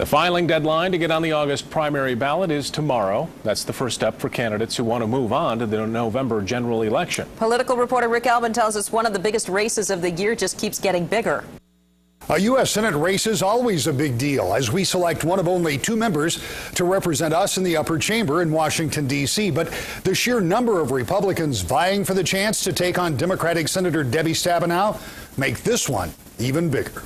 The filing deadline to get on the August primary ballot is tomorrow. That's the first step for candidates who want to move on to the November general election. Political reporter Rick Albin tells us one of the biggest races of the year just keeps getting bigger. A U.S. Senate race is always a big deal as we select one of only 2 members to represent us in the upper chamber in Washington, D.C. But the sheer number of Republicans vying for the chance to take on Democratic Senator Debbie Stabenow make this one even bigger.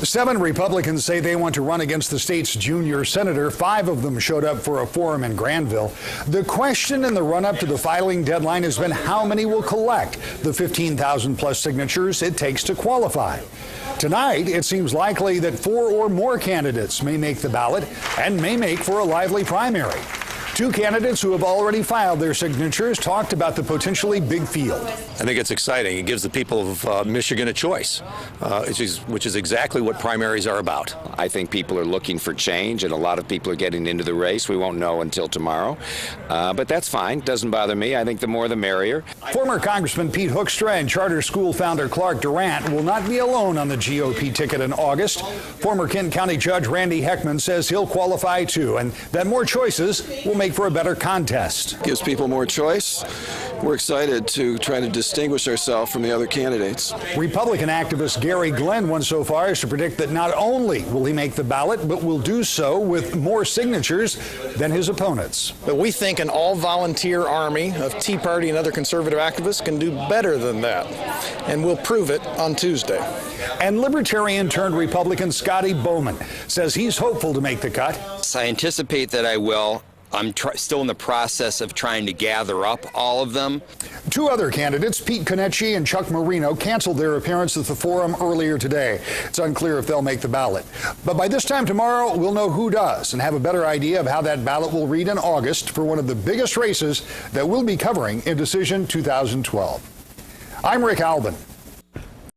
7 Republicans say they want to run against the state's junior senator. 5 of them showed up for a forum in Grandville. The question in the run-up to the filing deadline has been how many will collect the 15,000 plus signatures it takes to qualify. Tonight, it seems likely that 4 or more candidates may make the ballot and may make for a lively primary. 2 candidates who have already filed their signatures talked about the potentially big field. I think it's exciting. It gives the people of Michigan a choice, which is exactly what primaries are about. I think people are looking for change, and a lot of people are getting into the race. We won't know until tomorrow, but that's fine. Doesn't bother me. I think the more the merrier. Former Congressman Pete Hoekstra and charter school founder Clark Durant will not be alone on the GOP ticket in August. Former Kent County Judge Randy Heckman says he'll qualify too, and that more choices will make for a better contest. Gives people more choice. We're excited to try to distinguish ourselves from the other candidates. Republican activist Gary Glenn went so far as to predict that not only will he make the ballot, but will do so with more signatures than his opponents. But we think an all-volunteer army of Tea Party and other conservative activists can do better than that, and we'll prove it on Tuesday. And Libertarian-turned-Republican Scotty Bowman says he's hopeful to make the cut. I anticipate that I will. I'm still in the process of trying to gather up all of them. 2 other candidates, Pete Konecny and Chuck Marino, canceled their appearance at the forum earlier today. It's unclear if they'll make the ballot. But by this time tomorrow, we'll know who does and have a better idea of how that ballot will read in August for one of the biggest races that we'll be covering in Decision 2012. I'm Rick Albin.